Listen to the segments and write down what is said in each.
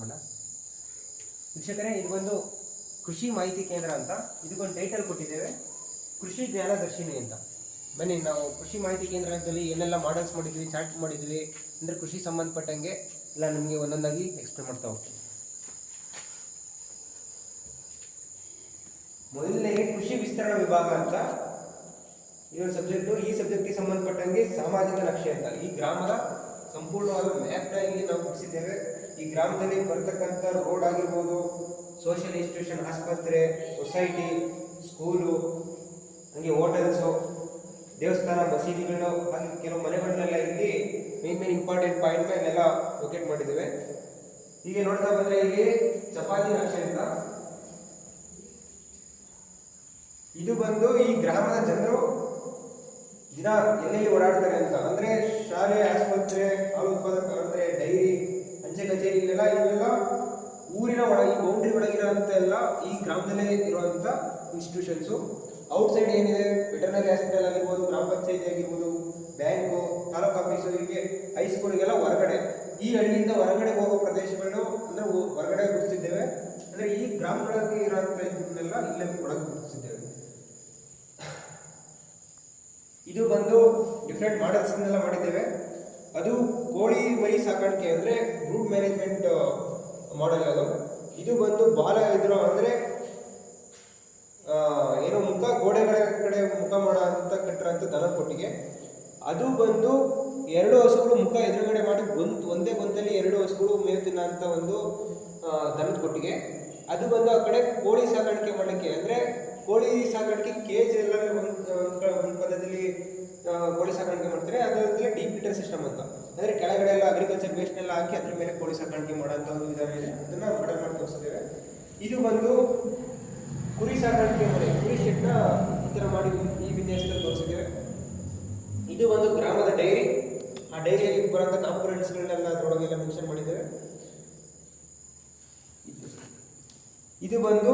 ಮಾಡ ವೀಕ್ಷಕರೇ, ಇದು ಒಂದು ಕೃಷಿ ಮಾಹಿತಿ ಕೇಂದ್ರ ಅಂತ ಇದಕ್ಕೊಂದು ಟೈಟಲ್ ಕೊಟ್ಟಿದ್ದೇವೆ, ಕೃಷಿ ಜ್ಞಾನದರ್ಶಿನಿ ಅಂತ. ಬನ್ನಿ ನಾವು ಕೃಷಿ ಮಾಹಿತಿ ಕೇಂದ್ರದಲ್ಲಿ ಏನೆಲ್ಲ ಮಾಡಲ್ಸ್ ಮಾಡಿದ್ವಿ, ಚಾರ್ಟ್ ಮಾಡಿದ್ವಿ ಅಂದರೆ ಕೃಷಿ ಸಂಬಂಧಪಟ್ಟಂಗೆ ಎಲ್ಲ ನಿಮಗೆ ಒಂದೊಂದಾಗಿ ಎಕ್ಸ್ಪ್ಲೇನ್ ಮಾಡ್ತಾ ಹೋಗ್ತೀವಿ. ಮೊದಲನೇಗೆ ಕೃಷಿ ವಿಸ್ತರಣಾ ವಿಭಾಗ ಅಂತ ಇದೊಂದು ಸಬ್ಜೆಕ್ಟು. ಈ ಸಬ್ಜೆಕ್ಟಿಗೆ ಸಂಬಂಧಪಟ್ಟಂಗೆ ಸಾಮಾಜಿಕ ನಕ್ಷೆ ಅಂತ, ಈ ಗ್ರಾಮದ ಸಂಪೂರ್ಣವಾದ ಮ್ಯಾಪ್ನ ಇಲ್ಲಿ ನಾವು ಬಿಡಿಸಿದ್ದೇವೆ. ಈ ಗ್ರಾಮದಲ್ಲಿ ಬರ್ತಕ್ಕಂಥ ರೋಡ್ ಆಗಿರ್ಬೋದು, ಸೋಷಿಯಲ್ ಇನ್ಸ್ಟಿಟ್ಯೂಷನ್, ಆಸ್ಪತ್ರೆ, ಸೊಸೈಟಿ, ಸ್ಕೂಲು, ಹಂಗೆ ಹೋಟೆಲ್ಸು, ದೇವಸ್ಥಾನ, ಮಸೀದಿಗಳು, ಹಾಗೆ ಕೆಲವು ಮನೆಗಳನ್ನೆಲ್ಲ ಇಲ್ಲಿ ಮೇನ್ ಇಂಪಾರ್ಟೆಂಟ್ ಪಾಯಿಂಟ್ನ ಇಲ್ಲೆಲ್ಲ ಲೊಕೇಟ್ ಮಾಡಿದ್ದೇವೆ. ಹೀಗೆ ನೋಡ್ತಾ ಬಂದರೆ ಇಲ್ಲಿ ಚಪಾತಿ ನಕ್ಷೆ ಅಂತ, ಇದು ಬಂದು ಈ ಗ್ರಾಮದ ಜನರು ದಿನ ಎಲ್ಲೆಲ್ಲಿ ಓಡಾಡ್ತಾರೆ ಅಂತ, ಅಂದ್ರೆ ಶಾಲೆ, ಆಸ್ಪತ್ರೆ, ಹಾಲು ಉತ್ಪಾದಕ ಅಂದ್ರೆ ಡೈರಿ, ಅಂಚೆ ಕಚೇರಿ, ಇಲ್ಲೆಲ್ಲ ಇವೆಲ್ಲ ಊರಿನ ಒಳಗೆ, ಬೌಂಡ್ರಿ ಒಳಗಿರೋಂಥ ಎಲ್ಲ ಈ ಗ್ರಾಮದಲ್ಲೇ ಇರುವಂಥ ಇನ್ಸ್ಟಿಟ್ಯೂಷನ್ಸು. ಔಟ್ಸೈಡ್ ಏನಿದೆ, ವೆಟರ್ನರಿ ಹಾಸ್ಪಿಟಲ್ ಆಗಿರ್ಬೋದು, ಗ್ರಾಮ ಪಂಚಾಯತಿ ಆಗಿರ್ಬೋದು, ಬ್ಯಾಂಕು, ತಾಲೂಕು ಆಫೀಸು, ಹೀಗೆ ಹೈಸ್ಕೂಲ್ಗೆಲ್ಲ ಹೊರಗಡೆ, ಈ ಹಳ್ಳಿಯಿಂದ ಹೊರಗಡೆ ಹೋಗೋ ಪ್ರದೇಶಗಳು ಅಂದ್ರೆ ಹೊರಗಡೆ ಗುರುತಿಸಿದ್ದೇವೆ. ಅಂದ್ರೆ ಈ ಗ್ರಾಮಗಳಲ್ಲಿ ಇರೋಂಥ ಇದನ್ನೆಲ್ಲ ಇಲ್ಲೇ ಒಳಗೆ ಗುರುತಿಸಿದ್ದೇವೆ. ಇದು ಬಂದು ಡಿಫ್ರೆಂಟ್ ಮಾಡೆಲ್ಸ್ನೆಲ್ಲ ಮಾಡಿದ್ದೇವೆ. ಅದು ಕೋಳಿ ಮರಿ ಸಾಕಾಣಿಕೆ ಅಂದರೆ ಬ್ರೂಡ್ ಮ್ಯಾನೇಜ್ಮೆಂಟ್ ಮಾಡೆಲ್ ಅದು. ಇದು ಬಂದು ಬಾಲ ಇದ್ರ ಅಂದರೆ ಏನೋ ಮುಖ ಗೋಡೆಗಳ ಕಡೆ ಮುಖ ಮಾಡೋ ಅಂತ ಕಟ್ಟಿರೋಂಥ ದನ ಕೊಟ್ಟಿಗೆ. ಅದು ಬಂದು 2 ಹಸುಗಳು ಮುಖ ಎದುರುಗಡೆ ಮಾಡಿ ಒಂದೇ ಗೊಂತಲ್ಲಿ 2 ಹಸುಗಳು ಮೇವು ತಿನ್ನೋಂಥ ಒಂದು ದನದ ಕೊಟ್ಟಿಗೆ. ಅದು ಬಂದು ಆ ಕಡೆ ಕೋಳಿ ಸಾಕಾಣಿಕೆ ಮಾಡಲಿಕ್ಕೆ, ಅಂದರೆ ಕೋಳಿ ಸಾಕಾಣಿಕೆ ಕೇಜ್ ಎಲ್ಲ ಒಂದು ಪದ್ಧತಿಯಲ್ಲಿ ಕೋಳಿ ಸಾಕಾಣಿಕೆ ಮಾಡ್ತಾರೆ. ಅದರಲ್ಲಿ ಡೀಪ್ ಲಿಟರ್ ಸಿಸ್ಟಮ್ ಅಂತ, ಅಂದರೆ ಕೆಳಗಡೆ ಎಲ್ಲ ಅಗ್ರಿಕಲ್ಚರ್ ವೇಸ್ಟ್ನೆಲ್ಲ ಹಾಕಿ ಅದ್ರ ಮೇಲೆ ಕೋಳಿ ಸಾಕಾಣಿಕೆ ಮಾಡೋಂಥ ಒಂದು ವಿಧಾನ ಇದೆ. ಅದನ್ನು ಮಾಡೆಲ್ ಮಾಡಿ ತೋರಿಸ್ತೇವೆ. ಇದು ಬಂದು ಕುರಿ ಸಾಕಾಣಿಕೆ ಮನೆ, ಕುರಿ ಶೆಡ್ನ ಈ ಥರ ಮಾಡಿ ಈ ವಿನ್ಯಾಸದಲ್ಲಿ ತೋರಿಸಿದ್ದೇವೆ. ಇದು ಒಂದು ಗ್ರಾಮದ ಡೈರಿ, ಆ ಡೈರಿಯಲ್ಲಿ ಬರೋಂಥ ಕಾಂಪೊನೆಂಟ್ಸ್ಗಳನ್ನೆಲ್ಲ ಅದರೊಳಗೆಲ್ಲ ಮೆನ್ಷನ್ ಮಾಡಿದ್ದೇವೆ. ಇದು ಬಂದು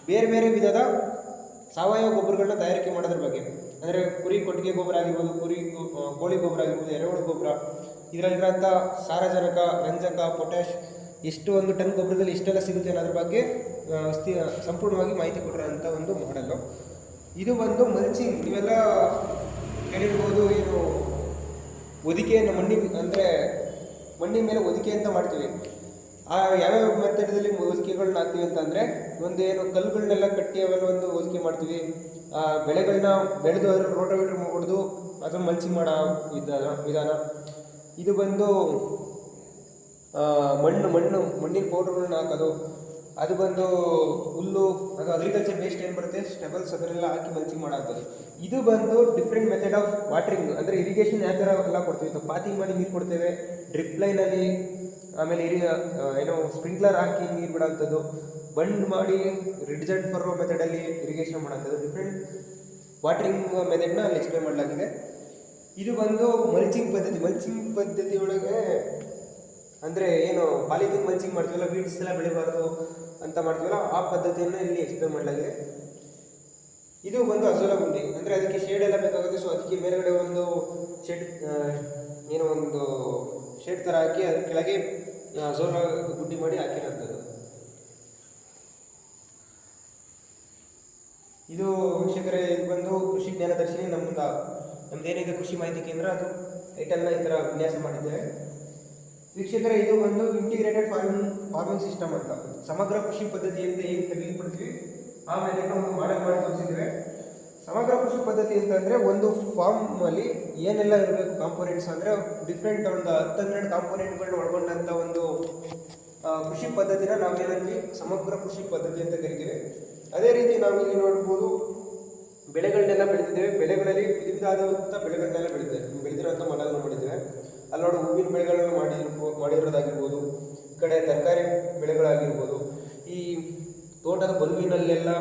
ಬೇರೆ ಬೇರೆ ವಿಧದ ಸಾವಯವ ಗೊಬ್ಬರಗಳನ್ನ ತಯಾರಿಕೆ ಮಾಡೋದ್ರ ಬಗ್ಗೆ, ಅಂದರೆ ಕುರಿ ಕೊಟ್ಟಿಗೆ ಗೊಬ್ಬರ ಆಗಿರ್ಬೋದು, ಕೋಳಿ ಗೊಬ್ಬರ ಆಗಿರ್ಬೋದು, ಎರೆಹುಳು ಗೊಬ್ಬರ, ಇದರಲ್ಲಿರೋಂಥ ಸಾರಜನಕ, ರಂಜಕ, ಪೊಟ್ಯಾಶ್, ಎಷ್ಟು ಒಂದು ಟನ್ ಗೊಬ್ಬರದಲ್ಲಿ ಇಷ್ಟೆಲ್ಲ ಸಿಗುತ್ತೆ ಅನ್ನೋದ್ರ ಬಗ್ಗೆ ಸಂಪೂರ್ಣವಾಗಿ ಮಾಹಿತಿ ಕೊಟ್ಟಿರೋಂಥ ಒಂದು ಮಾಡಲ್ಲು. ಇದು ಬಂದು ಮಲ್ಚಿಂಗ್, ನೀವೆಲ್ಲ ಕೇಳಿರ್ಬೋದು, ಏನು ಹೊದಿಕೆಯನ್ನು ಅಂದರೆ ಮಣ್ಣಿನ ಮೇಲೆ ಹೊದಿಕೆ ಅಂತ ಮಾಡ್ತೀವಿ. ಆ ಯಾವ್ಯಾವ ಮೆಥಡಲ್ಲಿ ಹೊದಿಕೆಗಳನ್ನ ಹಾಕ್ತೀವಿ ಅಂತಂದರೆ, ಒಂದು ಏನು ಕಲ್ಲುಗಳನ್ನೆಲ್ಲ ಕಟ್ಟಿ ಅವೆಲ್ಲ ಒಂದು ಹೊದಿಕೆ ಮಾಡ್ತೀವಿ. ಬೆಳೆಗಳನ್ನ ಬೆಳೆದು ಅದರ ರೋಟೋವೇಟರ್ ಹೊಡೆದು ಅದನ್ನು ಮಲ್ಚಿಂಗ್ ಮಾಡೋ ವಿಧಾನ. ಇದು ಬಂದು ಮಣ್ಣಿನ ಪೌಡ್ರ್ಗಳನ್ನ ಹಾಕೋದು. ಅದು ಬಂದು ಹುಲ್ಲು, ಅದು ಅಗ್ರಿಕಲ್ಚರ್ ವೇಸ್ಟ್ ಏನು ಬರುತ್ತೆ, ಸ್ಟೆಬಲ್ಸ್, ಅದನ್ನೆಲ್ಲ ಹಾಕಿ ಮಲ್ಚಿಂಗ್ ಮಾಡೋದು. ಇದು ಬಂದು ಡಿಫ್ರೆಂಟ್ ಮೆಥಡ್ ಆಫ್ ವಾಟ್ರಿಂಗ್, ಅಂದರೆ ಇರಿಗೇಷನ್ ಯಾವ ಥರ ಎಲ್ಲ ಕೊಡ್ತೀವಿ. ಪಾತಿ ಮಾಡಿ ನೀರು ಕೊಡ್ತೇವೆ, ಡ್ರಿಪ್ ಲೈನಲ್ಲಿ, ಆಮೇಲೆ ಏನೋ ಸ್ಪ್ರಿಂಕ್ಲರ್ ಹಾಕಿ ನೀರು ಬಿಡೋಂಥದ್ದು, ಬಂಡ್ ಮಾಡಿ ರಿಡ್ಜ್ ಆ್ಯಂಡ್ ಫರ್ರೋ ಮೆಥಡಲ್ಲಿ ಇರಿಗೇಷನ್ ಮಾಡೋಂಥದ್ದು, ಡಿಫ್ರೆಂಟ್ ವಾಟ್ರಿಂಗ್ ಮೆಥಡ್ನ ಅಲ್ಲಿ ಎಕ್ಸ್ಪ್ಲೇನ್ ಮಾಡಲಾಗಿದೆ. ಇದು ಬಂದು ಮಲ್ಚಿಂಗ್ ಪದ್ಧತಿಯೊಳಗೆ ಅಂದರೆ ಏನು ಪಾಲಿಥಿನ್ ಮಲ್ಚಿಂಗ್ ಮಾಡ್ತೀವಲ್ಲ, ವೀಡ್ಸ್ ಎಲ್ಲ ಬೆಳಿಬಾರ್ದು ಅಂತ ಮಾಡ್ತೀವಲ್ಲ, ಆ ಪದ್ಧತಿಯನ್ನು ಇಲ್ಲಿ ಎಕ್ಸ್ಪ್ಲೇನ್ ಮಾಡಲಾಗಿದೆ. ಇದು ಬಂದು ಅಜೋಲಾ ಗುಂಡಿ, ಅಂದರೆ ಅದಕ್ಕೆ ಶೇಡ್ ಎಲ್ಲ ಬೇಕಾಗುತ್ತೆ. ಸೊ ಅದಕ್ಕೆ ಮೇಲ್ಗಡೆ ಒಂದು ಶೇಡ್ ಥರ ಹಾಕಿ ಅದ್ರ ಕೆಳಗೆ ಅಜೋಲಾ ಗುಂಡಿ ಮಾಡಿ ಹಾಕಿರೋಂಥದ್ದು. ಇದು ವೀಕ್ಷಕರೇ, ಇದು ಬಂದು ಕೃಷಿ ಜ್ಞಾನದರ್ಶಿನಿ. ನಮ್ದೇನಿದೆ ಕೃಷಿ ಮಾಹಿತಿ ಕೇಂದ್ರ, ಅದು ಟೈಟಲ್ನ ಈ ಥರ ವಿನ್ಯಾಸ ಮಾಡಿದ್ದೇವೆ. ವೀಕ್ಷಕರೇ, ಇದು ಒಂದು ಇಂಟಿಗ್ರೇಟೆಡ್ ಫಾರ್ಮಿಂಗ್ ಸಿಸ್ಟಮ್ ಅಂತ, ಸಮಗ್ರ ಕೃಷಿ ಪದ್ಧತಿ ಅಂತ ಏನು ಕರೆಯಲ್ಪಡ್ತೀವಿ, ಆಮೇಲೆ ಒಂದು ಮಾಡೆಲ್ ಮಾಡಿ ತೋರಿಸಿದ್ದೇವೆ. ಸಮಗ್ರ ಕೃಷಿ ಪದ್ಧತಿ ಅಂತಂದರೆ ಒಂದು ಫಾರ್ಮಲ್ಲಿ ಏನೆಲ್ಲ ಇರಬೇಕು ಕಾಂಪೋನೆಂಟ್ಸ್, ಅಂದರೆ ಡಿಫ್ರೆಂಟ್ ಒಂದು 10-12 ಕಾಂಪೋನೆಂಟ್ಗಳನ್ನ ಒಳಗೊಂಡಂಥ ಒಂದು ಕೃಷಿ ಪದ್ಧತಿನ ನಾವೇನಂತೀವಿ ಸಮಗ್ರ ಕೃಷಿ ಪದ್ಧತಿ ಅಂತ ಕರಿತೀವಿ. ಅದೇ ರೀತಿ ನಾವಿಲ್ಲಿ ನೋಡ್ಬೋದು, ಬೆಳೆಗಳನ್ನೆಲ್ಲ ಬೆಳೆದಿದ್ದೇವೆ. ಬೆಳೆಗಳಲ್ಲಿ ವಿವಿಧವಾದಂಥ ಬೆಳೆಗಳನ್ನೆಲ್ಲ ಬೆಳೆದಿರೋಂಥ ಮಾಡೆಲ್ನ ಮಾಡಿದ್ದೇವೆ. ಅಲ್ಲಿ ನೋಡಿ ಹೂವಿನ ಬೆಳೆಗಳನ್ನು ಮಾಡಿರೋದಾಗಿರ್ಬೋದು, ಈ ಕಡೆ ತರಕಾರಿ ಬೆಳೆಗಳಾಗಿರ್ಬೋದು, ಈ ತೋಟದ ಬದುವಿನಲ್ಲೆಲ್ಲ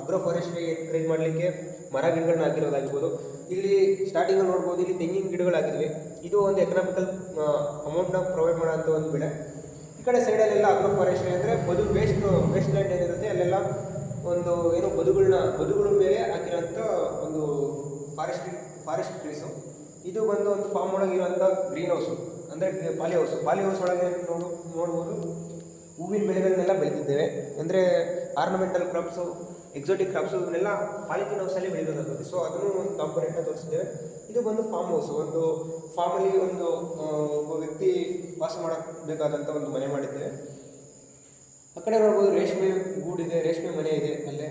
ಅಗ್ರೋ ಫಾರೆಸ್ಟ್ರಿ ಎನ್ಕರೇಜ್ ಮಾಡಲಿಕ್ಕೆ ಮರ ಗಿಡಗಳನ್ನ ಹಾಕಿರೋದಾಗಿರ್ಬೋದು. ಇಲ್ಲಿ ಸ್ಟಾರ್ಟಿಂಗಲ್ಲಿ ನೋಡ್ಬೋದು, ಇಲ್ಲಿ ತೆಂಗಿನ ಗಿಡಗಳಾಗಿದ್ವಿ. ಇದು ಒಂದು ಎಕನಾಮಿಕಲ್ ಅಮೌಂಟ್ನ ಪ್ರೊವೈಡ್ ಮಾಡೋಂಥ ಒಂದು ಬೆಳೆ. ಈ ಕಡೆ ಸೈಡಲ್ಲೆಲ್ಲ ಅಗ್ರೋ ಫಾರೆಸ್ಟ್ರಿ ಅಂದರೆ ವೇಸ್ಟ್ ಲ್ಯಾಂಡ್ ಏನಿರುತ್ತೆ ಅಲ್ಲೆಲ್ಲ ಒಂದು ಏನು ಬದುಗಳ ಮೇಲೆ ಹಾಕಿರೋಂಥ ಒಂದು ಫಾರೆಸ್ಟ್ ಟ್ರೀಸು. ಇದು ಬಂದು ಒಂದು ಫಾರ್ಮ್ ಒಳಗೆ ಇರೋಂಥ ಗ್ರೀನ್ ಹೌಸು, ಅಂದರೆ ಪಾಲಿ ಹೌಸ್ ಒಳಗೆ ನೋಡ್ಬೋದು ಹೂವಿನ ಬೆಳೆಗಳನ್ನೆಲ್ಲ ಬೆಳೀತಿದ್ದೇವೆ. ಅಂದರೆ ಆರ್ನಮೆಂಟಲ್ ಕ್ರಾಪ್ಸು, ಎಕ್ಸಾಟಿಕ್ ಕ್ರಾಪ್ಸು ಇವನ್ನೆಲ್ಲ ಪಾಲಿಥೀನ್ ಹೌಸಲ್ಲಿ ಬೆಳೀಬೇಕಾಗುತ್ತೆ. ಸೊ ಅದನ್ನು ಒಂದು ಕಾಂಪೊನೆಂಟ್ನ ತೋರಿಸಿದ್ದೇವೆ. ಇದು ಬಂದು ಫಾರ್ಮ್ ಹೌಸ್, ಒಂದು ಫಾರ್ಮಲ್ಲಿ ಒಬ್ಬ ವ್ಯಕ್ತಿ ವಾಸ ಮಾಡಬೇಕಾದಂಥ ಒಂದು ಮನೆ ಮಾಡಿದ್ದೇವೆ. ಆ ಕಡೆ ನೋಡ್ಬೋದು ರೇಷ್ಮೆ ಗೂಡಿದೆ, ರೇಷ್ಮೆ ಮನೆ ಇದೆ ಅಲ್ಲೇ.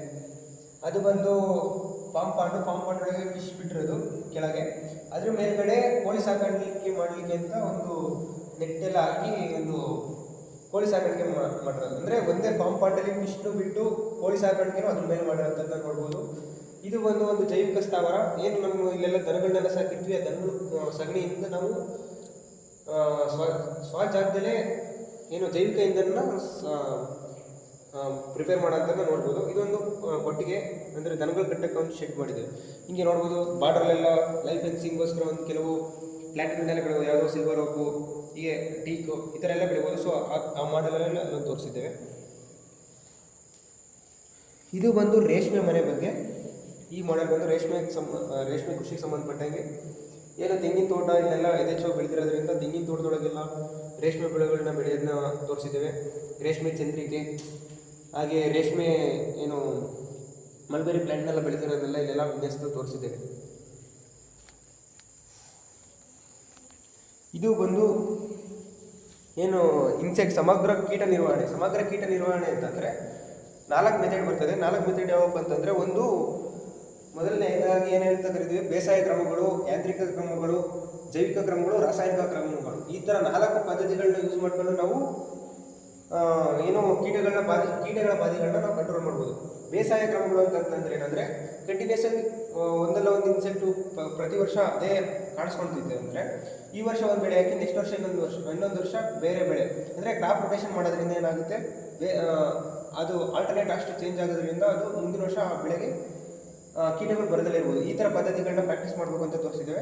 ಅದು ಬಂದು ಫಾರ್ಮ್ ಪಾಂಡ್ ಒಳಗೆ ಫಿಶ್ ಬಿಟ್ಟಿರೋದು ಕೆಳಗೆ. ಅದ್ರ ಮೇಲ್ಗಡೆ ಕೋಳಿ ಸಾಕಾಣಿಕೆ ಮಾಡಲಿಕ್ಕೆ ಅಂತ ಒಂದು ನೆಟ್ಟೆಲ್ಲ ಹಾಕಿ ಒಂದು ಕೋಳಿ ಸಾಕಾಣಿಕೆ ಮಾಡಿರೋದು. ಅಂದರೆ ಒಂದೇ ಫಾರ್ಮ್ ಪಾಂಡಲ್ಲಿ ಫಿಶ್ನು ಬಿಟ್ಟು ಕೋಳಿ ಸಾಕಾಣಿಕೆನೂ ಅದ್ರ ಮೇಲೆ ಮಾಡಿರೋಂಥದ್ದನ್ನ ನೋಡ್ಬೋದು. ಇದು ಒಂದು ಜೈವಿಕ ಸ್ಥಾವರ. ಏನು ನಮ್ಮ ಇಲ್ಲೆಲ್ಲ ದನಗಳನ್ನೆಲ್ಲ ಸಾಕಿರ್ತೀವಿ, ಆ ದನಗಳು ಸಗಣಿಯಿಂದ ನಾವು ಸ್ವಜಾಗದಲ್ಲೇ ಏನು ಜೈವಿಕ ಇಂಧನ ಪ್ರಿಪೇರ್ ಮಾಡೋಂಥದ್ದನ್ನ ನೋಡ್ಬೋದು. ಇದೊಂದು ಕೊಟ್ಟಿಗೆ, ಅಂದರೆ ದನಗಳು ಕಟ್ಟಕ್ಕೆ ಒಂದು ಶೆಡ್ ಮಾಡಿದೆ. ಹಿಂಗೆ ನೋಡ್ಬೋದು ಬಾರ್ಡ್ರಲ್ಲೆಲ್ಲ ಲೈಫ್ ಫೆನ್ಸಿಂಗ್ಗೋಸ್ಕರ ಒಂದು ಕೆಲವು ಪ್ಲಾಂಟ್ಗಳನ್ನೆಲ್ಲ ಬೆಳೆಬೋದು. ಯಾವುದೋ ಸಿಲ್ವರ್ ಓಕು, ಹೀಗೆ ಟೀಕು, ಈ ಥರ ಎಲ್ಲ ಬೆಳಿಬೋದು. ಸೊ ಆ ಮಾಡೆಲೆಲ್ಲ ನಾವು ತೋರಿಸಿದ್ದೇವೆ. ಇದು ಬಂದು ರೇಷ್ಮೆ ಮನೆ ಬಗ್ಗೆ. ಈ ಮಾಡೆಲ್ ಬಂದು ರೇಷ್ಮೆ ಕೃಷಿಗೆ ಸಂಬಂಧಪಟ್ಟಂಗೆ ಏನು ತೆಂಗಿನ ತೋಟ ಇಲ್ಲೆಲ್ಲ ಯಥೇಚ್ಛವಾಗಿ ಬೆಳೆದಿರೋದ್ರಿಂದ ತೆಂಗಿನ ತೋಟದೊಳಗೆಲ್ಲ ರೇಷ್ಮೆ ಬೆಳೆಗಳನ್ನ ಬೆಳೆಯೋದನ್ನ ತೋರಿಸಿದ್ದೇವೆ. ರೇಷ್ಮೆ ಚಂದ್ರಿಕೆ, ಹಾಗೆ ರೇಷ್ಮೆ ಏನು ಮಲ್ಬೆರಿ ಪ್ಲ್ಯಾಂಟ್ನೆಲ್ಲ ಬೆಳೆದಿರೋದೆಲ್ಲ ಇಲ್ಲೆಲ್ಲ ವಿನ್ಯಾಸ ತೋರಿಸಿದ್ದೇವೆ. ಇದು ಬಂದು ಏನು ಇನ್ಸೆಕ್ಟ್ ಸಮಗ್ರ ಕೀಟ ನಿರ್ವಹಣೆ ಅಂತಂದರೆ 4 ಮೆಥಡ್ ಬರ್ತದೆ. 4 ಮೆಥಡ್ ಯಾವಪ್ಪ ಅಂತಂದರೆ, ಒಂದು ಮೊದಲನೇದಾಗಿ ಏನು ಹೇಳ್ತಾ ಕರಿತೀವಿ, ಬೇಸಾಯ ಕ್ರಮಗಳು, ಯಾಂತ್ರಿಕ ಕ್ರಮಗಳು, ಜೈವಿಕ ಕ್ರಮಗಳು, ರಾಸಾಯನಿಕ ಕ್ರಮಗಳು. ಈ ಥರ 4 ಪದ್ಧತಿಗಳನ್ನ ಯೂಸ್ ಮಾಡ್ಕೊಂಡು ನಾವು ಏನು ಕೀಟಗಳ ಬಾಧೆಗಳನ್ನ ನಾವು ಕಂಟ್ರೋಲ್ ಮಾಡ್ಬೋದು. ಬೇಸಾಯ ಕ್ರಮಗಳು ಅಂತಂದ್ರೆ ಏನಂದರೆ, ಕಂಟಿನ್ಯೂಸ್ ಆಗಿ ಒಂದಲ್ಲ ಒಂದು ಇನ್ಸೆಕ್ಟು ಪ್ರತಿ ವರ್ಷ ಅದೇ ಕಾಣಿಸ್ಕೊಳ್ತಿದ್ದೆ. ಅಂದರೆ ಈ ವರ್ಷ ಒಂದು ಬೆಳೆ ಹಾಕಿ ನೆಕ್ಸ್ಟ್ ವರ್ಷ ಇನ್ನೊಂದು ವರ್ಷ ಬೇರೆ ಬೆಳೆ, ಅಂದರೆ ಕ್ರಾಪ್ ರೊಟೇಷನ್ ಮಾಡೋದ್ರಿಂದ ಏನಾಗುತ್ತೆ, ಅದು ಆಲ್ಟರ್ನೇಟ್ ಅಷ್ಟು ಚೇಂಜ್ ಆಗೋದ್ರಿಂದ ಅದು ಮುಂದಿನ ವರ್ಷ ಆ ಬೆಳೆಗೆ ಕೀಟಗಳು ಬರದಲ್ಲೇ ಇರ್ಬೋದು. ಈ ಥರ ಪದ್ಧತಿಗಳನ್ನ ಪ್ರಾಕ್ಟೀಸ್ ಮಾಡಬೇಕು ಅಂತ ತೋರಿಸಿದ್ದೇವೆ.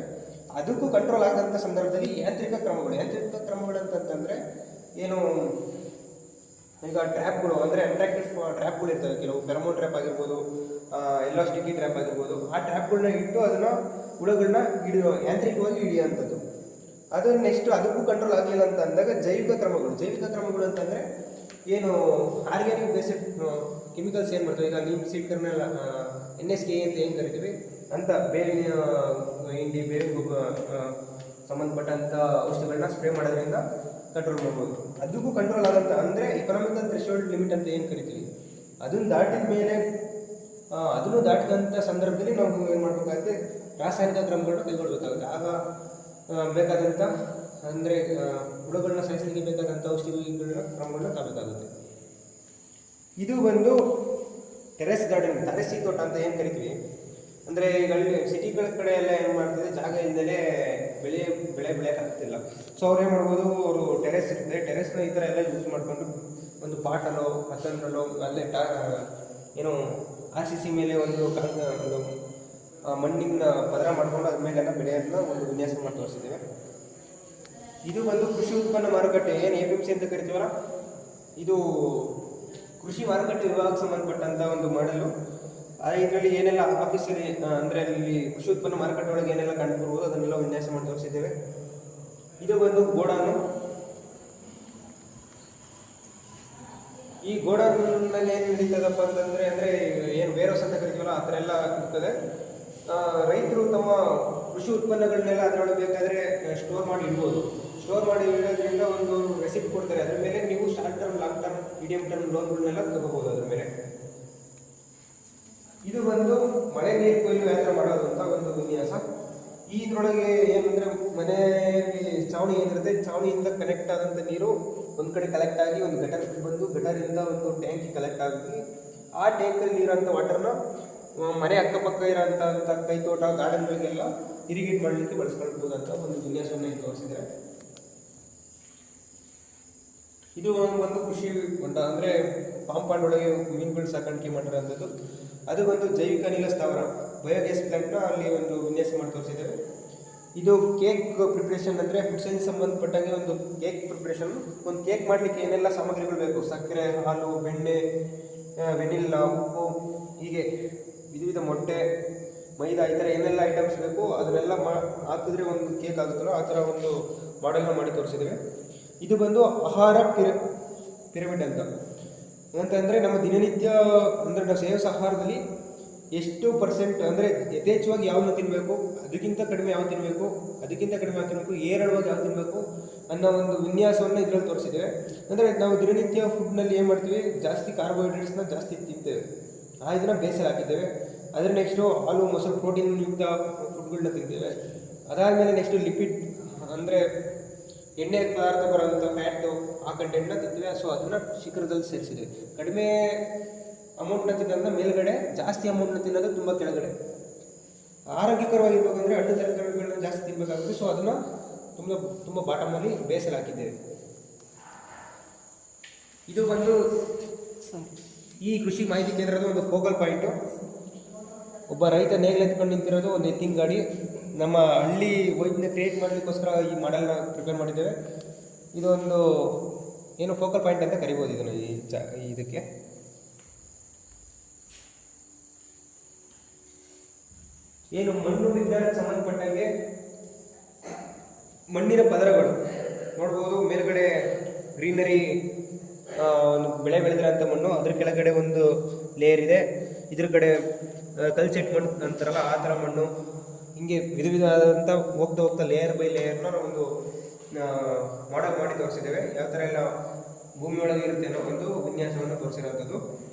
ಅದಕ್ಕೂ ಕಂಟ್ರೋಲ್ ಆಗೋಂಥ ಸಂದರ್ಭದಲ್ಲಿ ಯಾಂತ್ರಿಕ ಕ್ರಮಗಳು ಅಂತಂತಂದರೆ ಏನು, ಈಗ ಟ್ರ್ಯಾಪ್ಗಳು, ಅಂದರೆ ಅಟ್ರಾಕ್ಟಿವ್ ಟ್ರ್ಯಾಪ್ಗಳು ಇರ್ತವೆ. ಕೆಲವು ಫೆರಮೋನ್ ಟ್ರ್ಯಾಪ್ ಆಗಿರ್ಬೋದು, ಎಲ್ಲೋ ಸ್ಟಿಕ್ಕಿ ಟ್ರ್ಯಾಪ್ ಆಗಿರ್ಬೋದು. ಆ ಟ್ರ್ಯಾಪ್ಗಳನ್ನ ಇಟ್ಟು ಅದನ್ನು ಹುಳುಗಳನ್ನ ಯಾಂತ್ರಿಕವಾಗಿ ಹಿಡಿಯೋಂಥದ್ದು. ಅದು ನೆಕ್ಸ್ಟ್ ಅದಕ್ಕೂ ಕಂಟ್ರೋಲ್ ಆಗಲಿಲ್ಲ ಅಂತ ಅಂದಾಗ ಜೈವಿಕ ಕ್ರಮಗಳು ಅಂತಂದರೆ ಏನು ಆರ್ಗ್ಯಾನಿಕ್ ಬೇಸ್ಡ್ ಕೆಮಿಕಲ್ಸ್ ಏನು ಬರ್ತವೆ. ಈಗ ನೀಮ್ ಸೀಡ್ ಕರ್ನಲ್ NSK ಅಂತ ಏನು ಕರಿತೀವಿ ಅಂತ ಬೇವಿನ ಹಿಂಡಿ, ಬೇವಿನ ಗೊಬ್ಬರ ಸಂಬಂಧಪಟ್ಟಂಥ ಔಷಧಿಗಳನ್ನ ಸ್ಪ್ರೇ ಮಾಡೋದ್ರಿಂದ ಕಂಟ್ರೋಲ್ ಮಾಡ್ಬೋದು. ಅದಕ್ಕೂ ಕಂಟ್ರೋಲ್ ಆಗೋಂಥ, ಅಂದರೆ ಎಕನಾಮಿಕಲ್ ಥ್ರೆಶೋಲ್ಡ್ ಲಿಮಿಟ್ ಅಂತ ಏನು ಕರಿತೀವಿ, ಅದನ್ನು ದಾಟಿದಂಥ ಸಂದರ್ಭದಲ್ಲಿ ನಾವು ಏನು ಮಾಡಬೇಕಾಗುತ್ತೆ, ರಾಸಾಯನಿಕ ಕ್ರಮಗಳನ್ನ ಕೈಗೊಳ್ಳಬೇಕಾಗುತ್ತೆ. ಆಗ ಬೇಕಾದಂಥ, ಅಂದರೆ ಹುಳುಗಳನ್ನ ಸಾಯಿಸಲಿಕ್ಕೆ ಬೇಕಾದಂಥ ಔಷಧಿಗಳನ್ನ ಕ್ರಮಗಳನ್ನ ತಗೋಬೇಕಾಗುತ್ತೆ. ಇದು ಬಂದು ಟೆರೆಸ್ ಗಾರ್ಡನ್, ತಾರಸಿ ತೋಟ ಅಂತ ಏನು ಕರಿತೀವಿ. ಅಂದರೆ ಈಗ ಸಿಟಿಗಳ ಕಡೆ ಎಲ್ಲ ಏನು ಮಾಡ್ತಿದೆ, ಜಾಗ ಇಲ್ಲದೆ ಬೆಳೆ ಬೆಳೆಯೋಕ್ಕಾಗ್ತಿಲ್ಲ. ಸೊ ಅವ್ರು ಏನು ಮಾಡ್ಬೋದು, ಅವರು ಟೆರೆಸ್ ಇರ್ತದೆ, ಟೆರೆಸ್ನ ಈ ಥರ ಎಲ್ಲ ಯೂಸ್ ಮಾಡಿಕೊಂಡು ಒಂದು ಪಾಟಲ್ಲೋ ಮತ್ತೊಂದರಲ್ಲೋ ಅಲ್ಲೇ ಏನು RCC ಮೇಲೆ ಒಂದು ಮಣ್ಣಿನ ಪದರ ಮಾಡಿಕೊಂಡು ಅದ್ರ ಮೇಲೆಲ್ಲ ಬೆಳೆಯೋದನ್ನ ಒಂದು ವಿನ್ಯಾಸ ಮಾಡಿ ತೋರಿಸಿದ್ದೇವೆ. ಇದು ಬಂದು ಕೃಷಿ ಉತ್ಪನ್ನ ಮಾರುಕಟ್ಟೆ, ಏನು APMC ಅಂತ ಕರಿತೀವಲ್ಲ, ಇದು ಕೃಷಿ ಮಾರುಕಟ್ಟೆ ವಿಭಾಗಕ್ಕೆ ಸಂಬಂಧಪಟ್ಟಂಥ ಒಂದು ಮಾಡಲು. ಇದರಲ್ಲಿ ಏನೆಲ್ಲ ಆಫೀಸಲ್ಲಿ, ಅಂದರೆ ಅಲ್ಲಿ ಕೃಷಿ ಉತ್ಪನ್ನ ಮಾರುಕಟ್ಟೆ ಒಳಗೆ ಏನೆಲ್ಲ ಕಂಡುಬರ್ಬೋದು ಅದನ್ನೆಲ್ಲ ವಿನ್ಯಾಸ ಮಾಡಿ ತೋರಿಸಿದ್ದೇವೆ. ಇದು ಬಂದು ಗೋಡಾನು. ಈ ಗೋಡಾನ್ನಲ್ಲಿ ಏನು ನಡೀತದಪ್ಪ ಅಂತಂದರೆ, ಅಂದರೆ ಏನು ವೇರ್ಹೌಸ್ ಅಂತ ಕರಿತೀವಲ್ಲ ಆ ಥರ ಎಲ್ಲ ಇರ್ತದೆ. ರೈತರು ತಮ್ಮ ಕೃಷಿ ಉತ್ಪನ್ನಗಳನ್ನೆಲ್ಲ ಅದರೊಳಗೆ ಬೇಕಾದರೆ ಸ್ಟೋರ್ ಮಾಡಿ ಇಡೋದ್ರಿಂದ ಒಂದು ರೆಸಿಪ್ಟ್ ಕೊಡ್ತಾರೆ. ಅದ್ರ ಮೇಲೆ ನೀವು short term, long term, medium term ಲೋನ್ಗಳನ್ನೆಲ್ಲ ತಗೋಬೋದು ಅದ್ರ ಮೇಲೆ. ಇದು ಬಂದು ಮಳೆ ನೀರು ಕೊಯ್ಲು ಯಾವ ಥರ ಮಾಡೋದು ಅಂತ ಒಂದು ವಿನ್ಯಾಸ. ಇದರೊಳಗೆ ಏನಂದರೆ, ಮನೆಯಲ್ಲಿ ಚಾವಣಿ ಏನಿರುತ್ತೆ, ಚಾವಣಿಯಿಂದ ಕನೆಕ್ಟ್ ಆದಂಥ ನೀರು ಒಂದು ಕಡೆ ಕಲೆಕ್ಟ್ ಆಗಿ ಒಂದು ಗಟರ್ಗೆ ಬಂದು, ಗಟರಿಂದ ಒಂದು ಟ್ಯಾಂಕಿಗೆ ಕಲೆಕ್ಟ್ ಆಗಿ, ಆ ಟ್ಯಾಂಕಲ್ಲಿ ನೀರಂಥ ವಾಟರ್ನ ಮನೆ ಅಕ್ಕಪಕ್ಕ ಇರೋಂಥ ಕೈತೋಟ, ಗಾರ್ಡನ್ಗಳಿಗೆಲ್ಲ ಇರಿಗೇಟ್ ಮಾಡಲಿಕ್ಕೆ ಬಳಸ್ಕೊಳ್ಬೋದು ಅಂತ ಒಂದು ವಿನ್ಯಾಸವನ್ನು ತೋರಿಸಿದ್ದಾರೆ. ಇದು ಒಂದು ಕೃಷಿ ಹೊಂಡ, ಅಂದರೆ ಫಾರ್ಮ್ ಪಾಂಡ್ ಒಳಗೆ ಮೀನುಗಳು ಸಾಕಾಣಿಕೆ ಮಾಡಿರೋಂಥದ್ದು. ಅದು ಒಂದು ಜೈವಿಕ ಅನಿಲ ಸ್ಥಾವರ, ಬಯೋಗ್ಯಾಸ್ ಪ್ಲಾಂಟ್ನ ಅಲ್ಲಿ ಒಂದು ವಿನ್ಯಾಸ ಮಾಡಿ ತೋರಿಸಿದ್ದೇವೆ. ಇದು ಕೇಕ್ ಪ್ರಿಪ್ರೇಷನ್, ಅಂದರೆ ಫುಡ್ ಸೈನ್ಸ್ ಸಂಬಂಧಪಟ್ಟಂಗೆ ಒಂದು ಕೇಕ್ ಪ್ರಿಪ್ರೇಷನ್. ಒಂದು ಕೇಕ್ ಮಾಡಲಿಕ್ಕೆ ಏನೆಲ್ಲ ಸಾಮಗ್ರಿಗಳು ಬೇಕು, ಸಕ್ಕರೆ, ಹಾಲು, ಬೆಣ್ಣೆ, ವೆನಿಲ್ಲಾ, ಉಪ್ಪು, ಹೀಗೆ ವಿಧ ಮೊಟ್ಟೆ, ಮೈದಾ, ಈ ಥರ ಏನೆಲ್ಲ ಐಟಮ್ಸ್ ಬೇಕು ಅದನ್ನೆಲ್ಲ ಹಾಕಿದ್ರೆ ಒಂದು ಕೇಕ್ ಆಗುತ್ತಲ್ಲ, ಆ ಥರ ಒಂದು ಮಾಡೆಲ್ನ ಮಾಡಿ ತೋರಿಸಿದ್ದೇವೆ. ಇದು ಬಂದು ಆಹಾರ ಪಿರಮಿಡ್ ಅಂತಂದರೆ ನಮ್ಮ ದಿನನಿತ್ಯ ಅಂದರೆ ನಾವು ಸೇವಿಸೋ ಆಹಾರದಲ್ಲಿ ಎಷ್ಟು ಪರ್ಸೆಂಟ್ ಅಂದರೆ ಯಥೇಚ್ಛವಾಗಿ ಯಾವನ್ನ ತಿನ್ನಬೇಕು, ಅದಕ್ಕಿಂತ ಕಡಿಮೆ ಯಾವ ತಿನ್ನಬೇಕು, ಅದಕ್ಕಿಂತ ಕಡಿಮೆ ಯಾವ ತಿನ್ನಬೇಕು, ಏರಳವಾಗಿ ಯಾವ ತಿನ್ನಬೇಕು ಅನ್ನೋ ಒಂದು ವಿನ್ಯಾಸವನ್ನು ಇದರಲ್ಲಿ ತೋರಿಸಿದ್ದೇವೆ. ಅಂದರೆ ನಾವು ದಿನನಿತ್ಯ ಫುಡ್ನಲ್ಲಿ ಏನು ಮಾಡ್ತೀವಿ, ಜಾಸ್ತಿ ಕಾರ್ಬೋಹೈಡ್ರೇಟ್ಸ್ನ ಜಾಸ್ತಿ ತಿಂತೇವೆ, ಇದನ್ನು ಬೇಸಲ್ಲಿ ಹಾಕಿದ್ದೇವೆ. ಅದರ ನೆಕ್ಸ್ಟು ಹಾಲು ಮೊಸರು ಪ್ರೋಟೀನ್ ಯುಕ್ತ ಫುಡ್ಗಳನ್ನ ತಿಂತೇವೆ. ಅದಾದಮೇಲೆ ನೆಕ್ಸ್ಟು ಲಿಪಿಡ್ ಅಂದರೆ ಎಣ್ಣೆ ಪದಾರ್ಥ ಬರೋಂಥ ಫ್ಯಾಟು ಆ ಕಂಟೆಂಟ್ನ ತಿಂತೀವಿ. ಸೊ ಅದನ್ನು ಶಿಖರದಲ್ಲಿ ಸೇರಿಸಿದೆ. ಕಡಿಮೆ ಅಮೌಂಟ್ನ ತಿನ್ನೋದನ್ನ ಮೇಲ್ಗಡೆ, ಜಾಸ್ತಿ ಅಮೌಂಟ್ನ ತಿನ್ನೋದು ತುಂಬ ಕೆಳಗಡೆ. ಆರೋಗ್ಯಕರವಾಗಿರ್ಬೇಕಂದ್ರೆ ಹಣ್ಣು ತರಕಾರಿಗಳನ್ನ ಜಾಸ್ತಿ ತಿನ್ನಬೇಕಾಗುತ್ತೆ. ಸೊ ಅದನ್ನು ತುಂಬ ಬಾಟಮಲ್ಲಿ ಬೇಸಲ್ಲಿ ಹಾಕಿದ್ದೇವೆ. ಇದು ಬಂದು ಈ ಕೃಷಿ ಮಾಹಿತಿ ಕೇಂದ್ರದ ಒಂದು ಫೋಕಲ್ ಪಾಯಿಂಟು. ಒಬ್ಬ ರೈತ ನೇಗಿಲೆತ್ಕೊಂಡು ನಿಂತಿರೋದು ಒಂದು ಎತ್ತಿನ ಗಾಡಿ. ನಮ್ಮ ಹಳ್ಳಿ ವೈದ್ಯನ ಕ್ರಿಯೇಟ್ ಮಾಡಲಿಕ್ಕೋಸ್ಕರ ಈ ಮಾಡೆಲ್ನ ಪ್ರಿಪೇರ್ ಮಾಡಿದ್ದೇವೆ. ಇದೊಂದು ಏನು ಫೋಕಲ್ ಪಾಯಿಂಟ್ ಅಂತ ಕರಿಬೋದು ಇದನ್ನು. ಇದಕ್ಕೆ ಏನು ಮಣ್ಣು ವಿಜ್ಞಾನಕ್ಕೆ ಸಂಬಂಧಪಟ್ಟಂಗೆ ಮಣ್ಣಿನ ಪದರಗಳು ನೋಡ್ಬೋದು. ಮೇಲ್ಗಡೆ ಗ್ರೀನರಿ ಒಂದು ಬೆಳೆ ಬೆಳೆದಿರೋಂಥ ಮಣ್ಣು, ಅದ್ರ ಕೆಳಗಡೆ ಒಂದು ಲೇಯರ್ ಇದೆ. ಇದ್ರ ಕಡೆ ಕಲ್ಚೆಟ್ ಮಣ್ಣು ಅಂತಾರಲ್ಲ ಆ ಥರ ಮಣ್ಣು. ಹಿಂಗೆ ವಿಧವಾದಂಥ ಹೋಗ್ತಾ ಲೇಯರ್ ಬೈ ಲೇಯರ್ನ ಒಂದು ಮಾಡೆಲ್ ಮಾಡಿ ತೋರಿಸಿದ್ದೇವೆ. ಯಾವ ಥರ ಎಲ್ಲ ಭೂಮಿಯೊಳಗೆ ಇರುತ್ತೆ ಅನ್ನೋ ಒಂದು ವಿನ್ಯಾಸವನ್ನು ತೋರಿಸಿರೋಂಥದ್ದು.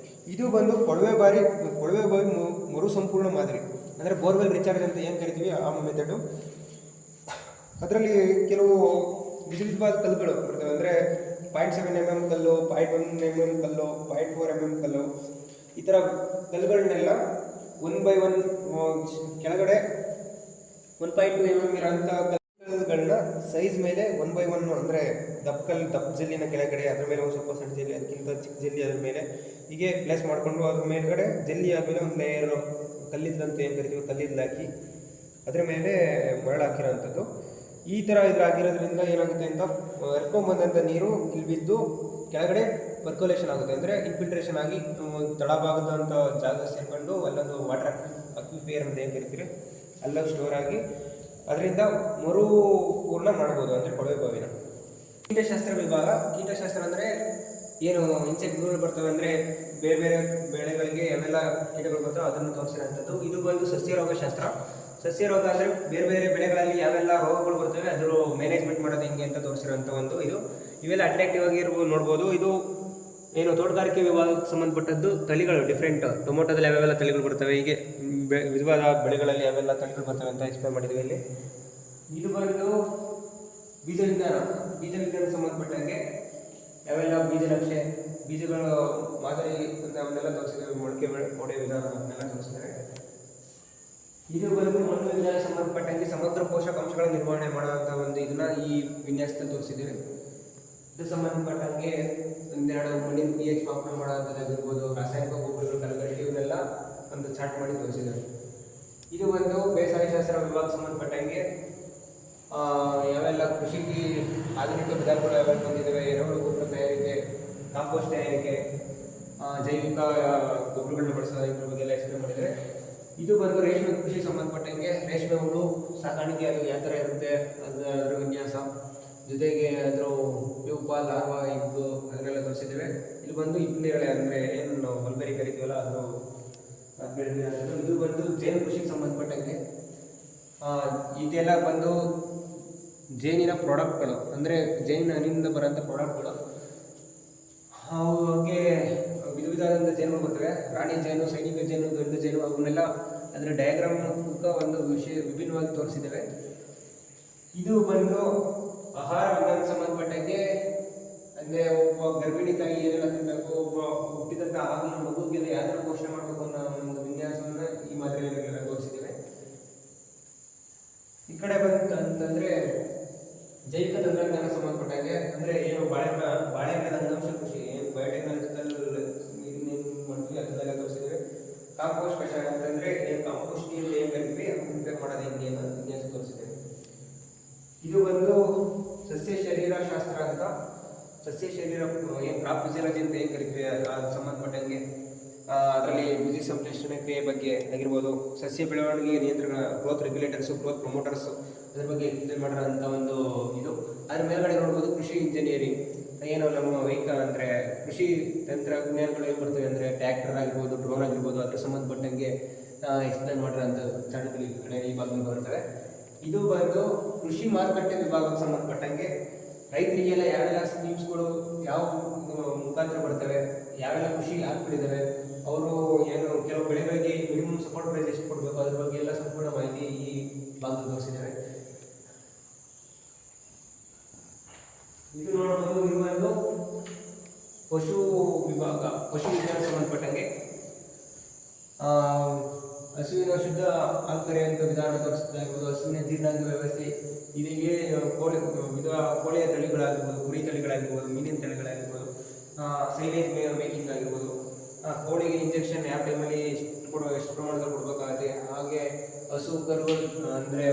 ಇದು ಬಂದು ಕೊಳವೆ ಬಾವಿ ಮರು ಸಂಪೂರ್ಣ ಮಾದರಿ, ಅಂದರೆ ಬೋರ್ವೆಲ್ ರಿಚಾರ್ಜ್ ಅಂತ ಏನು ಕರಿತೀವಿ ಆ ಮೆಥಡು. ಅದರಲ್ಲಿ ಕೆಲವು ವಿಧವಾದ ಕಲ್ಲುಗಳು ಬರ್ತವೆ. ಅಂದರೆ 0.7 mm ಕಲ್ಲು, 0.1 mm ಕಲ್ಲು, 0.4 mm ಕಲ್ಲು, ಈ ಥರ ಕಲ್ಲುಗಳನ್ನೆಲ್ಲ 1 by 1 ಕೆಳಗಡೆ 1.2 mm ಇರೋಂಥ ಕಲ್ಲುಗಳನ್ನ ಸೈಜ್ ಮೇಲೆ 1 by 1 ಅಂದರೆ ದಪ್ಪ ಜಲ್ಲಿನ ಕೆಳಗಡೆ, ಅದ್ರ ಮೇಲೆ ಒಂದು ಸ್ವಲ್ಪ ಸಣ್ಣ ಜಲ್ಲಿ, ಅದಕ್ಕಿಂತ ಚಿಕ್ಕ ಜಲ್ಲಿ ಅದ್ರ ಮೇಲೆ ಹೀಗೆ ಪ್ಲೇಸ್ ಮಾಡಿಕೊಂಡು ಅದ್ರ ಮೇಲ್ಗಡೆ ಜಲ್ಲಿ ಆದಮೇಲೆ ಒಂದು ಲೇಯರ್ ಕಲ್ಲಿದ್ದಂತ ಏನು ಕರಿತೀವಿ ಕಲ್ಲಿದ್ದು ಹಾಕಿ ಅದ್ರ ಮೇಲೆ ಮರಳು ಹಾಕಿರೋಂಥದ್ದು. ಈ ಥರ ಇದ್ರಾಗಿರೋದ್ರಿಂದ ಏನಾಗುತ್ತೆ ಅಂತ ಎರ್ಕೊಂಡ್ಬಂದಂಥ ನೀರು ಇಲ್ಲಿ ಬಿದ್ದು ಕೆಳಗಡೆ ಪರ್ಕೊಲೇಷನ್ ಆಗುತ್ತೆ. ಅಂದರೆ ಇನ್ಫಿಲ್ಟ್ರೇಷನ್ ಆಗಿ ತಳಭಾಗದಂಥ ಜಾಗ ಸೇರ್ಕೊಂಡು ಅಲ್ಲೊಂದು ವಾಟರ್ ಅಕ್ವಿಫಿಯರ್ ಅಂತ ಏನು ಕರಿತೀರಿ ಅಲ್ಲ ಸ್ಟೋರ್ ಆಗಿ ಅದರಿಂದ ಮರುಪೂರ್ಣ ಮಾಡ್ಬೋದು, ಅಂದರೆ ಕೊಳವೆ ಬಾವಿನ. ಕೀಟಶಾಸ್ತ್ರ ವಿಭಾಗ. ಕೀಟಶಾಸ್ತ್ರ ಅಂದರೆ ಏನು ಇನ್ಸೆಕ್ಟ್ಗಳು ಬರ್ತವೆ, ಅಂದರೆ ಬೇರೆ ಬೇರೆ ಬೆಳೆಗಳಿಗೆ ಯಾವೆಲ್ಲ ಕೀಟಗಳು ಬರ್ತವೆ ಅದನ್ನು ತೋರಿಸಿರೋಂಥದ್ದು. ಇದು ಬಂದು ಸಸ್ಯ ರೋಗಶಾಸ್ತ್ರ. ಸಸ್ಯ ರೋಗ ಅಂದರೆ ಬೇರೆ ಬೇರೆ ಬೆಳೆಗಳಲ್ಲಿ ಯಾವೆಲ್ಲ ರೋಗಗಳು ಬರ್ತವೆ ಅದರ ಮ್ಯಾನೇಜ್ಮೆಂಟ್ ಮಾಡೋದು ಹೆಂಗೆ ಅಂತ ತೋರಿಸಿರೋಂಥ ಒಂದು ಇದು. ಇವೆಲ್ಲ ಅಟ್ರಾಕ್ಟಿವ್ ಆಗಿ ನೋಡ್ಬೋದು. ಇದು ಏನು ತೋಟಗಾರಿಕೆ ವಿಭಾಗಕ್ಕೆ ಸಂಬಂಧಪಟ್ಟದ್ದು. ತಳಿಗಳು ಡಿಫ್ರೆಂಟ್, ಟೊಮೊಟೊದಲ್ಲಿ ಯಾವೆಲ್ಲ ತಳಿಗಳು ಬರ್ತವೆ, ಹೀಗೆ ವಿಧವಾದ ಬೆಳೆಗಳಲ್ಲಿ ಯಾವೆಲ್ಲ ತಳಿಗಳು ಬರ್ತವೆ ಅಂತ ಎಕ್ಸ್ಪ್ಲೇನ್ ಮಾಡಿದ್ದೀವಿ ಇಲ್ಲಿ. ಇದು ಬಂದು ಬೀಜ ವಿಜ್ಞಾನಕ್ಕೆ ಸಂಬಂಧಪಟ್ಟಂಗೆ ಯಾವೆಲ್ಲ ಬೀಜ ನಕ್ಷೆ, ಬೀಜಗಳು ಮಾದರಿ ಅವನ್ನೆಲ್ಲ ತೋರಿಸಿದ್ದೇವೆ. ಮೊಳಕೆ ಹೊಡೆಯುವ ವಿಧಾನ ಅವನ್ನೆಲ್ಲ ತೋರಿಸಿದ್ದಾರೆ. ಇದು ಬಂದು ಮಣ್ಣು ವಿಜ್ಞಾನಕ್ಕೆ ಸಂಬಂಧಪಟ್ಟಂಗೆ ಸಮಗ್ರ ಪೋಷಕಾಂಶಗಳ ನಿರ್ವಹಣೆ ಮಾಡುವಂಥ ಒಂದು ಇದನ್ನ ಈ ವಿನ್ಯಾಸದಲ್ಲಿ ತೋರಿಸಿದ್ದೇವೆ. ಇದು ಸಂಬಂಧಪಟ್ಟಂಗೆ ಒಂದೆರಡು ಮಣ್ಣಿನ pH ಮಾಪನ ಮಾಡೋದಾಗಿರ್ಬೋದು, ರಾಸಾಯನಿಕ ಗೊಬ್ಬರಗಳು ಕಲಗಟ್ಟಿ ಇವನ್ನೆಲ್ಲ ಒಂದು ಚಾರ್ಟ್ ಮಾಡಿ ತೋರಿಸಿದ್ದೇವೆ. ಇದು ಬಂದು ಬೇಸಾಯ ಶಾಸ್ತ್ರ ವಿಭಾಗಕ್ಕೆ ಸಂಬಂಧಪಟ್ಟಂಗೆ ಯಾವೆಲ್ಲ ಕೃಷಿಗೆ ಆಧುನಿಕ ವಿಧಾನಗಳು ಯಾವೆಲ್ಲ ಬಂದಿದ್ದಾವೆ, ಎರೆಹುಳು ಗೊಬ್ಬರ ತಯಾರಿಕೆ, ಕಾಂಪೋಸ್ಟ್ ತಯಾರಿಕೆ, ಜೈವಿಕ ಗೊಬ್ಬರಗಳನ್ನ ಬಳಸೋದ್ರ ಬಗ್ಗೆ ಎಲ್ಲ ಎಕ್ಸ್ಪ್ಲೇನ್ ಮಾಡಿದರೆ. ಇದು ಬಂದು ರೇಷ್ಮೆ ಕೃಷಿ ಸಂಬಂಧಪಟ್ಟಂಗೆ ರೇಷ್ಮೆ ಹುಳು ಸಾಕಾಣಿಕೆ ಅದು ಯಾವ ಥರ ಇರುತ್ತೆ ಅದರ ವಿನ್ಯಾಸ, ಜೊತೆಗೆ ಅದರ ಪ್ಯೂಪ, ಲಾರ್ವಾ, ಇದ್ದು ಅದನ್ನೆಲ್ಲ ತೋರಿಸಿದ್ದೇವೆ. ಇಲ್ಲಿ ಬಂದು ಇಬ್ಬನೇರಳೆ ಅಂದರೆ ಏನು ನಾವು ಮಲ್ಬೆರಿ ಕರಿತೀವಲ್ಲ ಅದು ಇದು ಬಂದು ಜೇನು ಕೃಷಿಗೆ ಸಂಬಂಧಪಟ್ಟಂಗೆ ಇದೆಲ್ಲ ಬಂದು ಜೇನಿನ ಪ್ರಾಡಕ್ಟ್ಗಳು, ಅಂದರೆ ಜೇನಿನ ಹಣ್ಣಿನಿಂದ ಬರೋಂಥ ಪ್ರಾಡಕ್ಟ್ಗಳು. ಅವ್ರಿಗೆ ವಿಧ ವಿಧವಾದಂಥ ಜೇನುಗಳು ಬರ್ತವೆ. ರಾಣಿ ಜೇನು, ಸೈನಿಕ ಜೇನು, ಗಂಡು ಜೇನು, ಅವನ್ನೆಲ್ಲ ಅದರ ಡಯಾಗ್ರಾಮ್ ಮೂಲಕ ಒಂದು ವಿಭಿನ್ನವಾಗಿ ತೋರಿಸಿದ್ದೇವೆ. ಇದು ಬಂದು ಆಹಾರ ವಿಜ್ಞಾನಕ್ಕೆ ಸಂಬಂಧಪಟ್ಟಂಗೆ, ಅಂದರೆ ಒಬ್ಬ ಗರ್ಭಿಣಿ ತಾಯಿ ಏನೆಲ್ಲ ತಿನ್ನಬೇಕು, ಒಬ್ಬ ಹುಟ್ಟಿದಂಥ ಆಗಿನ ಮಗುಗೆಲ್ಲ ಯಾವ ಥರ ಪೋಷಣೆ ಮಾಡಬೇಕು ಅನ್ನೋ ಒಂದು ವಿನ್ಯಾಸವನ್ನು ಈ ಮಾದರಿಯಲ್ಲೆಲ್ಲ ತೋರಿಸಿದ್ದೇವೆ. ಈ ಕಡೆ ಬಂತಂತಂದರೆ ಜೈವಿಕ ತಂತ್ರಜ್ಞಾನ ಸಂಬಂಧಪಟ್ಟಂಗೆ, ಅಂದರೆ ಏನು ಬಾಳೆಗಿಡದ ಅಂಗಾಂಶ ಕೃಷಿ, ಏನು ಬಯೋಟೆಕ್ನಾಲಜಿಕಲ್ ಇದನ್ನೇನು ಮಾಡ್ತೀವಿ ಅದನ್ನೆಲ್ಲ ತೋರಿಸಿದ್ದೇವೆ. ಕಾಂಪೋಸ್ಟ್ ಕಷಾಯ ಅಂತಂದರೆ ಏನು ಕಾಂಪೋಸ್ಟ್ ನೀರು ಏನು ಕರಿತೀವಿ ಅದನ್ನು ಪ್ರಿಪೇರ್ ಮಾಡೋದು ಹೆಂಗೆ ಅನ್ನೋ ವಿನ್ಯಾಸ ತೋರಿಸಿದ್ದೇವೆ. ಇದು ಬಂದು ಸಸ್ಯ ಶರೀರ ಶಾಸ್ತ್ರ ಅಂತ. ಸಸ್ಯ ಶರೀರ ಏನು ಕ್ರಾಪ್ ಫಿಸಿಯಾಲಜಿ ಅಂತ ಏನು ಕರಿತೀವಿ ಅದು ಸಂಬಂಧಪಟ್ಟಂಗೆ ಅದರಲ್ಲಿ ಬೀಜ ಸಂಶ್ಲೇಷಣೆ ಕ್ರಿಯೆ ಬಗ್ಗೆ ಆಗಿರ್ಬೋದು, ಸಸ್ಯ ಬೆಳವಣಿಗೆ ನಿಯಂತ್ರಣ, ಗ್ರೋತ್ ರೆಗ್ಯುಲೇಟರ್ಸು, ಗ್ರೋತ್ ಪ್ರಮೋಟರ್ಸು ಅದ್ರ ಬಗ್ಗೆ ಎಕ್ಸ್ಪ್ಲೇನ್ ಮಾಡಿರೋಂಥ ಒಂದು ಇದು. ಅದ್ರ ಮೇಲ್ಗಡೆ ನೋಡ್ಬೋದು ಕೃಷಿ ಇಂಜಿನಿಯರಿಂಗ್, ಏನು ನಮ್ಮ ವೆಹಿಕಲ್ ಅಂದರೆ ಕೃಷಿ ತಂತ್ರಜ್ಞಾನಗಳು ಏನು ಬರ್ತವೆ ಅಂದರೆ ಟ್ರ್ಯಾಕ್ಟರ್ ಆಗಿರ್ಬೋದು, ಡ್ರೋನ್ ಆಗಿರ್ಬೋದು, ಅದ್ರ ಸಂಬಂಧಪಟ್ಟಂಗೆ ಎಕ್ಸ್ಪ್ಲೇನ್ ಮಾಡಿರೋಂಥ ಚಾರ್ಟ್ಗಳು ಈ ಕಡೆ ಈ ಭಾಗದಲ್ಲಿ ಬರ್ತವೆ. ಇದು ಬಂದು ಕೃಷಿ ಮಾರುಕಟ್ಟೆ ವಿಭಾಗಕ್ಕೆ ಸಂಬಂಧಪಟ್ಟಂಗೆ ರೈತರಿಗೆಲ್ಲ ಯಾವೆಲ್ಲ ಸ್ಕೀಮ್ಸ್ಗಳು ಯಾವ ಮುಖಾಂತರ ಬರ್ತವೆ, ಯಾವೆಲ್ಲ ಕೃಷಿ ಆ್ಯಪ್ಗಳಿದ್ದಾವೆ, ಅವರು ಏನು ಕೆಲವು ಬೆಳೆಗಳಿಗೆ ಮಿನಿಮಮ್ ಸಪೋರ್ಟ್ ಪ್ರೈಸ್ ಎಷ್ಟು ಕೊಡಬೇಕು, ಅದ್ರ ಬಗ್ಗೆ ಎಲ್ಲ ಸಂಪೂರ್ಣ ಮಾಹಿತಿ ಈ ಭಾಗದಲ್ಲಿ ತೋರಿಸಿದ್ದಾರೆ. ಇದು ನೋಡಬಹುದು, ಇದು ಒಂದು ಪಶು ವಿಭಾಗ, ಪಶು ವಿಜ್ಞಾನಕ್ಕೆ ಸಂಬಂಧಪಟ್ಟಂಗೆ ಹಸುವಿನ ಶುದ್ಧ ಹಾಲು ಕರೆಯುವಂಥ ವಿಧಾನ ತೋರಿಸೋದಾಗಿರ್ಬೋದು, ಹಸುವಿನ ಜೀರ್ಣಾಂಗ ವ್ಯವಸ್ಥೆ, ಇದಕ್ಕೆ ಕೋಳಿಯ ತಳಿಗಳಾಗಿರ್ಬೋದು, ಕುರಿ ತಳಿಗಳಾಗಿರ್ಬೋದು, ಮೀನಿನ ತಳಿಗಳಾಗಿರ್ಬೋದು, ಸೈಲೇಜ್ ಮೇಕಿಂಗ್ ಆಗಿರ್ಬೋದು, ಕೋಳಿಗೆ ಇಂಜೆಕ್ಷನ್ ಯಾವ ಟೈಮಲ್ಲಿ ಎಷ್ಟು ಪ್ರಮಾಣದಲ್ಲಿ ಕೊಡಬೇಕಾಗುತ್ತೆ, ಹಾಗೆ ಹಸು ಕರುಗಳು ಅಂದರೆ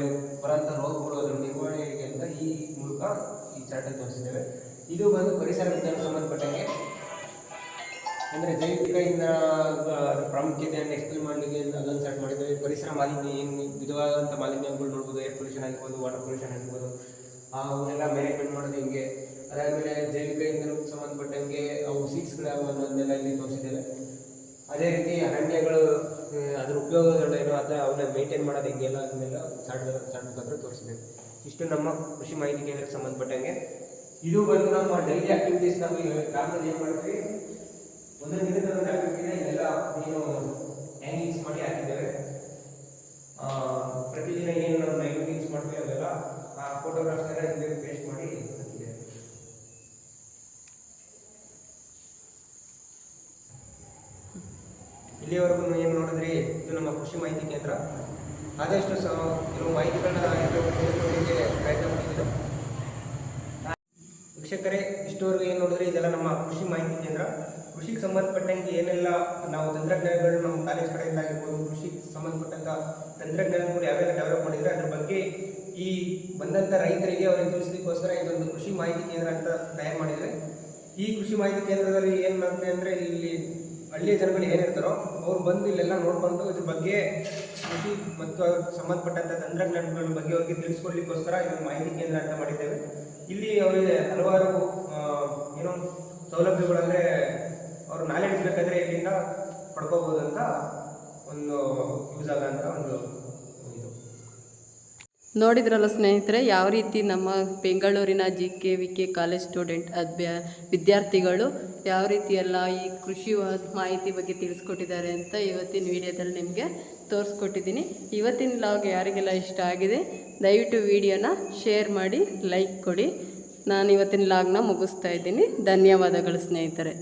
ಬರೋಂಥ ರೋಗಗಳು ಅದರ ನಿರ್ವಹಣೆಗೆ ಅಂತ ಈ ಮೂಲಕ ಈ ಚಾರ್ಟಲ್ಲಿ ತೋರಿಸಿದ್ದೇವೆ. ಇದು ಬಂದು ಪರಿಸರ ವಿಜ್ಞಾನಕ್ಕೆ ಸಂಬಂಧಪಟ್ಟಂಗೆ ಅಂದರೆ ಜೈವಿಕ ಇಂಧನ ಪ್ರಾಮುಖ್ಯತೆಯನ್ನು ಎಕ್ಸ್ಪ್ಲೇನ್ ಮಾಡಲಿಕ್ಕೆ ಅದನ್ನು ಸ್ಟಾರ್ಟ್ ಮಾಡಿದ್ದೇವೆ. ಪರಿಸರ ಮಾಲಿನ್ಯ ಏನು ವಿಧವಾದಂಥ ಮಾಲಿನ್ಯಗಳು ನೋಡ್ಬೋದು, ಏರ್ ಪೊಲ್ಯೂಷನ್ ಆಗಿರ್ಬೋದು, ವಾಟರ್ ಪೊಲ್ಯೂಷನ್ ಆಗಿರ್ಬೋದು, ಅವನ್ನೆಲ್ಲ ಮ್ಯಾನೇಜ್ಮೆಂಟ್ ಮಾಡೋದು ಹೆಂಗೆ, ಅದಾದಮೇಲೆ ಜೈವಿಕ ಇಂಧನಕ್ಕೆ ಸಂಬಂಧಪಟ್ಟಂಗೆ ಅವು ಸೀಡ್ಸ್ಗಳು ಅನ್ನೋದನ್ನೆಲ್ಲ ಇಲ್ಲಿ ತೋರಿಸಿದ್ದೇವೆ. ಅದೇ ರೀತಿ ಅರಣ್ಯಗಳು ಅದರ ಉಪಯೋಗಗಳೇನು ಅಥವಾ ಅವನ್ನ ಮೇಂಟೈನ್ ಮಾಡೋದು ಹೆಂಗೆ ಎಲ್ಲ ಅದನ್ನೆಲ್ಲ ಚಾರ್ಟ್ ಮುಖಾಂತರ ತೋರಿಸಿದ್ದೇವೆ. ಇಷ್ಟು ನಮ್ಮ ಕೃಷಿ ಮಾಹಿತಿ ಕೇಂದ್ರಕ್ಕೆ ಸಂಬಂಧಪಟ್ಟಂಗೆ. ಇದು ಬಂದು ನಮ್ಮ ಡೈಲಿ ಆಕ್ಟಿವಿಟೀಸ್. ನಾವು ಗ್ರಾಮದಲ್ಲಿ ಏನು ಮಾಡ್ತೀವಿ, ಒಂದೊಂದು ದಿನದ ಒಂದು ಆಕ್ಟಿವಿಟಿನ ಇದೆಲ್ಲ ಏನು ಹ್ಯಾಂಗಿಂಗ್ಸ್ ಮಾಡಿ ಹಾಕಿದ್ದೇವೆ. ಪ್ರತಿದಿನ ಏನು ನಾವು ಹ್ಯಾಂಗಿಂಗ್ಸ್ ಮಾಡ್ತೀವಿ ಅವೆಲ್ಲ ಆ ಫೋಟೋಗ್ರಾಫ್ಸ್ ಎಲ್ಲ ಇಲ್ಲಿ ಪೇಸ್ಟ್ ಮಾಡಿ ಹಾಕಿದ್ದೇವೆ. ಇಲ್ಲಿವರೆಗೂ ಏನು ನೋಡಿದ್ರಿ, ಇದು ನಮ್ಮ ಕೃಷಿ ಮಾಹಿತಿ ಕೇಂದ್ರ. ಆದಷ್ಟು ಕೆಲವು ಮಾಹಿತಿಗಳನ್ನ ಪ್ರಯತ್ನ ಮಾಡಿದ್ದು. ವೀಕ್ಷಕರೇ, ಇಷ್ಟವರೆಗೂ ಏನು ನೋಡಿದ್ರೆ ಇದೆಲ್ಲ ನಮ್ಮ ಕೃಷಿ ಮಾಹಿತಿ ಕೇಂದ್ರ. ಕೃಷಿಗೆ ಸಂಬಂಧಪಟ್ಟಂಗೆ ಏನೆಲ್ಲ ನಾವು ತಂತ್ರಜ್ಞಾನಗಳು ನಮ್ಮ ಕಾಲೇಜ್ ಕಡೆಯಿಂದ ಆಗಿರ್ಬೋದು, ಕೃಷಿಗೆ ಸಂಬಂಧಪಟ್ಟಂಥ ತಂತ್ರಜ್ಞಾನಗಳು ಯಾವೆಲ್ಲ ಡೆವಲಪ್ ಮಾಡಿದರೆ ಅದ್ರ ಬಗ್ಗೆ ಈ ಬಂದಂಥ ರೈತರಿಗೆ ಅವರಿಗೆ ತಿಳಿಸಲಿಕ್ಕೋಸ್ಕರ ಇದೊಂದು ಕೃಷಿ ಮಾಹಿತಿ ಕೇಂದ್ರ ಅಂತ ತಯಾರು ಮಾಡಿದರೆ. ಈ ಕೃಷಿ ಮಾಹಿತಿ ಕೇಂದ್ರದಲ್ಲಿ ಏನು ಮಾಡ್ತೀವಿ ಅಂದರೆ, ಇಲ್ಲಿ ಹಳ್ಳಿಯ ಜನಗಳು ಏನಿರ್ತಾರೋ ಅವ್ರು ಬಂದು ಇಲ್ಲೆಲ್ಲ ನೋಡಿಕೊಂಡು ಇದ್ರ ಬಗ್ಗೆ ಕೃಷಿ ಮತ್ತು ಅದಕ್ಕೆ ಸಂಬಂಧಪಟ್ಟಂಥ ತಂತ್ರಜ್ಞಾನಗಳ ಬಗ್ಗೆ ಅವರಿಗೆ ತಿಳಿಸ್ಕೊಡ್ಲಿಕ್ಕೋಸ್ಕರ ಇದೊಂದು ಮಾಹಿತಿ ಕೇಂದ್ರ ಅಂತ ಮಾಡಿದ್ದೇವೆ. ಇಲ್ಲಿ ಅವರಿಗೆ ಹಲವಾರು ಏನೋ ಸೌಲಭ್ಯಗಳು ಅಂದರೆ ಅವರು ನಾಲೆಡ್ಜ್ ಬೇಕಾದರೆ ಇಲ್ಲಿಂದ ಪಡ್ಕೋಬೋದು ಅಂತ ಒಂದು ಯೂಸ್ ಆಗೋಂಥ ಒಂದು ಇದು. ನೋಡಿದ್ರಲ್ಲ ಸ್ನೇಹಿತರೆ, ಯಾವ ರೀತಿ ನಮ್ಮ ಬೆಂಗಳೂರಿನ JKVK ಕಾಲೇಜ್ ಸ್ಟೂಡೆಂಟ್ ವಿದ್ಯಾರ್ಥಿಗಳು ಯಾವ ರೀತಿ ಎಲ್ಲ ಈ ಕೃಷಿ ಮಾಹಿತಿ ಬಗ್ಗೆ ತಿಳಿಸ್ಕೊಟ್ಟಿದ್ದಾರೆ ಅಂತ ಇವತ್ತಿನ ವಿಡಿಯೋದಲ್ಲಿ ನಿಮಗೆ ತೋರಿಸ್ಕೊಟ್ಟಿದ್ದೀನಿ. ಇವತ್ತಿನ ಲಾಗ್ ಯಾರಿಗೆಲ್ಲ ಇಷ್ಟ ಆಗಿದೆ ದಯವಿಟ್ಟು ವಿಡಿಯೋನ ಶೇರ್ ಮಾಡಿ, ಲೈಕ್ ಕೊಡಿ. ನಾನು ಇವತ್ತಿನ ಲಾಗ್ನ ಮುಗಿಸ್ತಾ ಇದ್ದೀನಿ. ಧನ್ಯವಾದಗಳು ಸ್ನೇಹಿತರೆ.